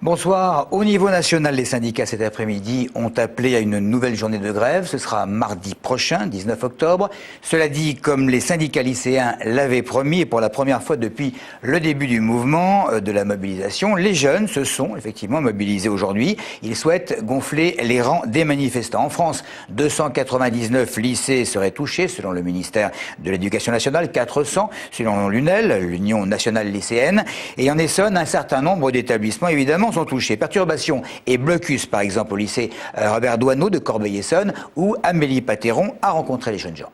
Bonsoir. Au niveau national, les syndicats cet après-midi ont appelé à une nouvelle journée de grève. Ce sera mardi prochain, 19 octobre. Cela dit, comme les syndicats lycéens l'avaient promis, et pour la première fois depuis le début du mouvement de la mobilisation, les jeunes se sont effectivement mobilisés aujourd'hui. Ils souhaitent gonfler les rangs des manifestants. En France, 299 lycées seraient touchés, selon le ministère de l'Éducation nationale, 400 selon l'UNEL, l'Union nationale lycéenne. Et en Essonne, un certain nombre d'établissements, évidemment, sont touchés. Perturbations et blocus, par exemple, au lycée Robert Doisneau de Corbeil-Essonnes, où Amélie Patéron a rencontré les jeunes gens.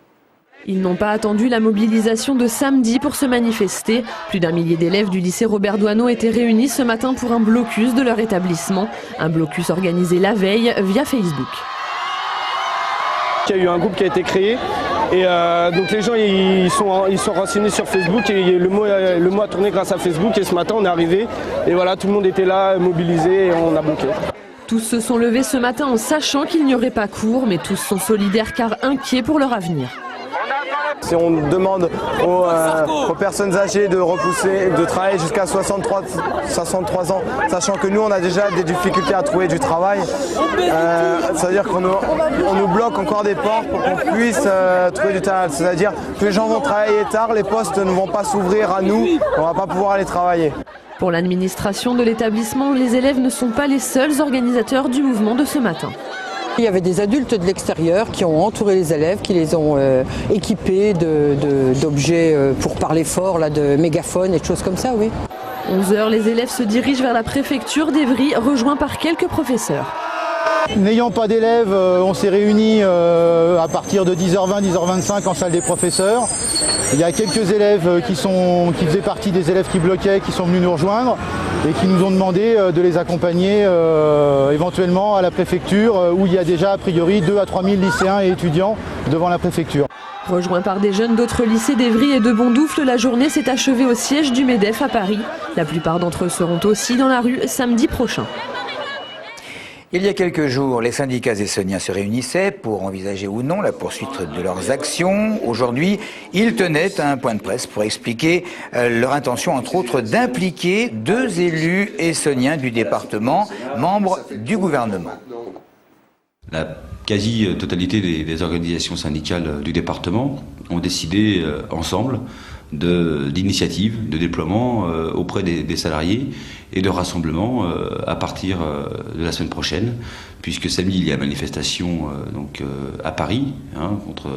Ils n'ont pas attendu la mobilisation de samedi pour se manifester. Plus d'un millier d'élèves du lycée Robert Doisneau étaient réunis ce matin pour un blocus de leur établissement. Un blocus organisé la veille via Facebook. Il y a eu un groupe qui a été créé et donc les gens ils sont renseignés sur Facebook et le mot a tourné grâce à Facebook et ce matin on est arrivé et voilà, tout le monde était là, mobilisé et on a bloqué. Tous se sont levés ce matin en sachant qu'il n'y aurait pas cours, mais tous sont solidaires car inquiets pour leur avenir. Si on demande aux personnes âgées de repousser, de travailler jusqu'à 63 ans, sachant que nous on a déjà des difficultés à trouver du travail, ça veut dire qu'on nous bloque encore des portes pour qu'on puisse trouver du travail. C'est-à-dire que les gens vont travailler tard, les postes ne vont pas s'ouvrir à nous, on ne va pas pouvoir aller travailler. Pour l'administration de l'établissement, les élèves ne sont pas les seuls organisateurs du mouvement de ce matin. Il y avait des adultes de l'extérieur qui ont entouré les élèves, qui les ont équipés d'objets pour parler fort, là, de mégaphones et de choses comme ça, oui. 11h, les élèves se dirigent vers la préfecture d'Évry, rejoints par quelques professeurs. N'ayant pas d'élèves, on s'est réunis à partir de 10h20, 10h25 en salle des professeurs. Il y a quelques élèves qui faisaient partie des élèves qui bloquaient, qui sont venus nous rejoindre et qui nous ont demandé de les accompagner éventuellement à la préfecture où il y a déjà a priori 2 à 3 000 lycéens et étudiants devant la préfecture. Rejoints par des jeunes d'autres lycées d'Évry et de Bondoufle, la journée s'est achevée au siège du MEDEF à Paris. La plupart d'entre eux seront aussi dans la rue samedi prochain. Il y a quelques jours, les syndicats essonniens se réunissaient pour envisager ou non la poursuite de leurs actions. Aujourd'hui, ils tenaient un point de presse pour expliquer leur intention, entre autres, d'impliquer 2 élus essonniens du département, membres du gouvernement. La quasi-totalité des organisations syndicales du département ont décidé ensemble d'initiatives, de déploiement auprès des salariés et de rassemblement à partir de la semaine prochaine, puisque samedi il y a manifestation à Paris contre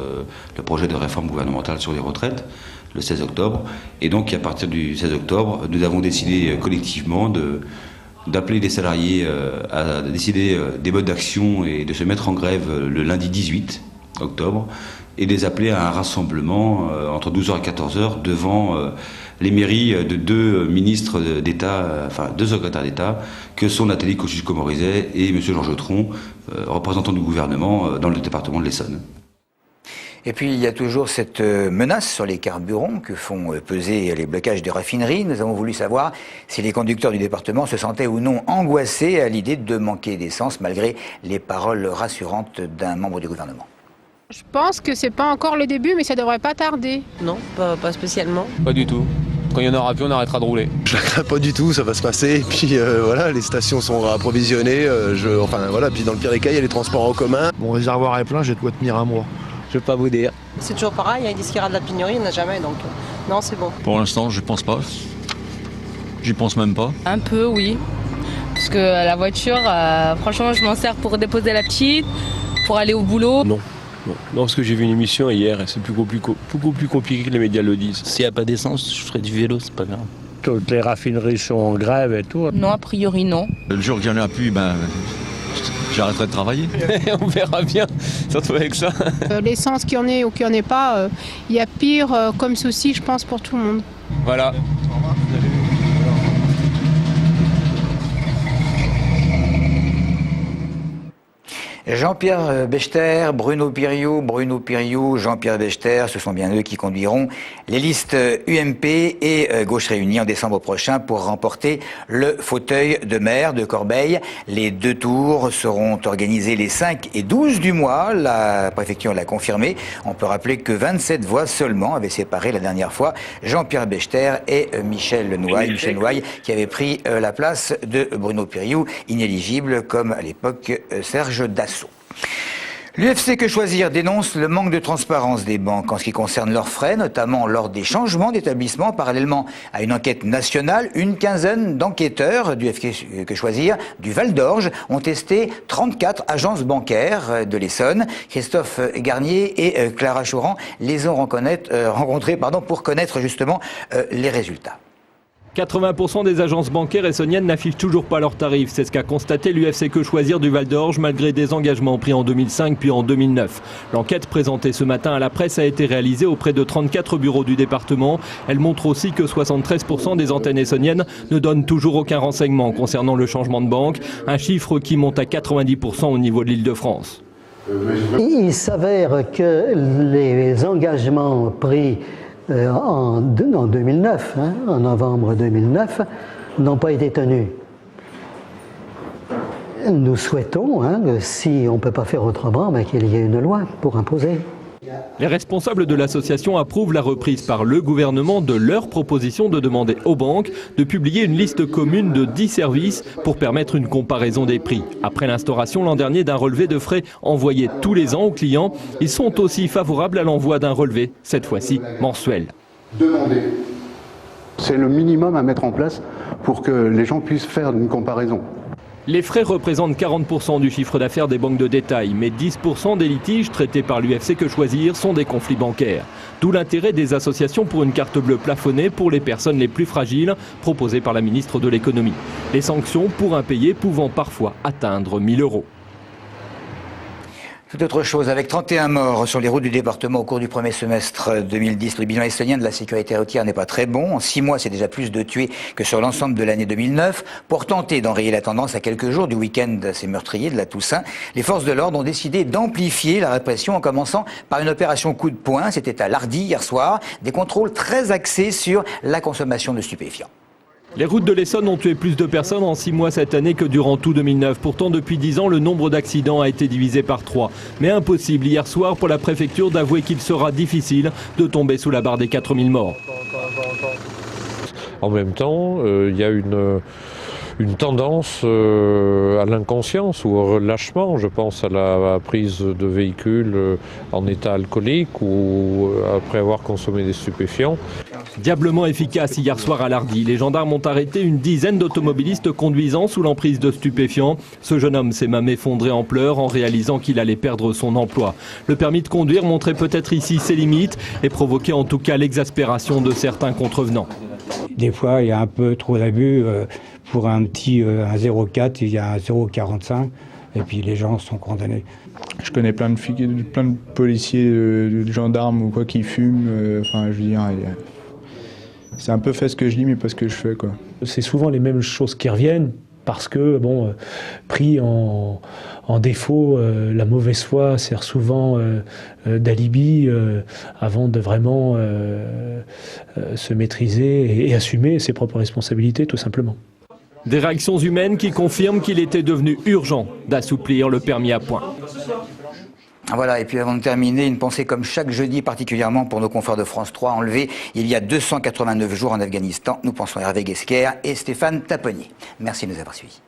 le projet de réforme gouvernementale sur les retraites, le 16 octobre. Et donc à partir du 16 octobre, nous avons décidé collectivement d'appeler les salariés à décider des modes d'action et de se mettre en grève le lundi 18 octobre et les appeler à un rassemblement entre 12h et 14h devant les mairies de 2 ministres d'État, enfin 2 secrétaires d'État, que sont Nathalie Kosciusko-Morizet et M. Georges Tron, représentants du gouvernement dans le département de l'Essonne. Et puis, il y a toujours cette menace sur les carburants que font peser les blocages des raffineries. Nous avons voulu savoir si les conducteurs du département se sentaient ou non angoissés à l'idée de manquer d'essence, malgré les paroles rassurantes d'un membre du gouvernement. Je pense que c'est pas encore le début, mais ça devrait pas tarder. Non, pas spécialement. Pas du tout. Quand il y en aura plus, on arrêtera de rouler. Je la crains pas du tout, ça va se passer. Et puis voilà, les stations sont approvisionnées. Puis dans le pire des cas, il y a les transports en commun. Mon réservoir est plein, j'ai de quoi tenir un mois. Je vais pas vous dire. C'est toujours pareil, ils disent qu'il y aura de la pénurie, il n'y en a jamais, donc non, c'est bon. Pour l'instant, je pense pas. J'y pense même pas. Un peu, oui. Parce que la voiture, franchement, je m'en sers pour déposer la petite, pour aller au boulot. Non, parce que j'ai vu une émission hier et c'est beaucoup plus compliqué que les médias le disent. S'il n'y a pas d'essence, je ferai du vélo, c'est pas grave. Toutes les raffineries sont en grève et tout. Non, a priori, non. Le jour qu'il n'y en a plus, j'arrêterai de travailler. On verra bien, surtout avec ça. L'essence qu'il y en ait ou qu'il n'y en ait pas, il y a pire comme souci, je pense, pour tout le monde. Voilà. Jean-Pierre Bechter, Bruno Piriou, Jean-Pierre Bechter, ce sont bien eux qui conduiront les listes UMP et Gauche Réunie en décembre prochain pour remporter le fauteuil de maire de Corbeil. Les 2 tours seront organisés les 5 et 12 du mois. La préfecture l'a confirmé. On peut rappeler que 27 voix seulement avaient séparé la dernière fois Jean-Pierre Bechter et Michel Nouaille qui avait pris la place de Bruno Piriou, inéligible comme à l'époque Serge Dassault. L'UFC Que Choisir dénonce le manque de transparence des banques en ce qui concerne leurs frais, notamment lors des changements d'établissement. Parallèlement à une enquête nationale, une quinzaine d'enquêteurs du UFC Que Choisir du Val d'Orge ont testé 34 agences bancaires de l'Essonne. Christophe Garnier et Clara Chouran les ont rencontrés pour connaître justement les résultats. 80% des agences bancaires essonniennes n'affichent toujours pas leurs tarifs. C'est ce qu'a constaté l'UFC Que Choisir du Val d'Orge malgré des engagements pris en 2005 puis en 2009. L'enquête présentée ce matin à la presse a été réalisée auprès de 34 bureaux du département. Elle montre aussi que 73% des antennes essonniennes ne donnent toujours aucun renseignement concernant le changement de banque, un chiffre qui monte à 90% au niveau de l'Île-de-France. Il s'avère que les engagements pris en 2009, en novembre 2009, n'ont pas été tenus. Nous souhaitons, si on ne peut pas faire autrement, qu'il y ait une loi pour imposer. Les responsables de l'association approuvent la reprise par le gouvernement de leur proposition de demander aux banques de publier une liste commune de 10 services pour permettre une comparaison des prix. Après l'instauration l'an dernier d'un relevé de frais envoyé tous les ans aux clients, ils sont aussi favorables à l'envoi d'un relevé, cette fois-ci mensuel. Demander. C'est le minimum à mettre en place pour que les gens puissent faire une comparaison. Les frais représentent 40% du chiffre d'affaires des banques de détail, mais 10% des litiges traités par l'UFC Que Choisir sont des conflits bancaires. D'où l'intérêt des associations pour une carte bleue plafonnée pour les personnes les plus fragiles, proposée par la ministre de l'économie. Les sanctions pour impayés pouvant parfois atteindre 1 000 €. Tout autre chose, avec 31 morts sur les routes du département au cours du premier semestre 2010, le bilan estonien de la sécurité routière n'est pas très bon. En 6 mois, c'est déjà plus de tués que sur l'ensemble de l'année 2009. Pour tenter d'enrayer la tendance à quelques jours du week-end assez meurtrier de la Toussaint, les forces de l'ordre ont décidé d'amplifier la répression en commençant par une opération coup de poing. C'était à Lardy hier soir. Des contrôles très axés sur la consommation de stupéfiants. Les routes de l'Essonne ont tué plus de personnes en 6 mois cette année que durant tout 2009. Pourtant, depuis 10 ans, le nombre d'accidents a été divisé par 3. Mais impossible hier soir pour la préfecture d'avouer qu'il sera difficile de tomber sous la barre des 4 000 morts. En même temps, il y a une tendance à l'inconscience ou au relâchement. Je pense à la prise de véhicules en état alcoolique ou après avoir consommé des stupéfiants. Diablement efficace hier soir à Lardy. Les gendarmes ont arrêté une dizaine d'automobilistes conduisant sous l'emprise de stupéfiants. Ce jeune homme s'est même effondré en pleurs en réalisant qu'il allait perdre son emploi. Le permis de conduire montrait peut-être ici ses limites et provoquait en tout cas l'exaspération de certains contrevenants. Des fois, il y a un peu trop d'abus. Pour un petit 0,4, il y a un 0,45 et puis les gens sont condamnés. Je connais plein de policiers, de gendarmes ou quoi qui fument. Enfin, je veux dire, c'est un peu fait ce que je dis, mais pas ce que je fais, quoi. C'est souvent les mêmes choses qui reviennent parce que, pris en défaut, la mauvaise foi sert souvent d'alibi avant de vraiment se maîtriser et assumer ses propres responsabilités, tout simplement. Des réactions humaines qui confirment qu'il était devenu urgent d'assouplir le permis à points. Voilà, et puis avant de terminer, une pensée comme chaque jeudi, particulièrement pour nos confrères de France 3, enlevés il y a 289 jours en Afghanistan. Nous pensons à Hervé Guesquer et Stéphane Taponnier. Merci de nous avoir suivis.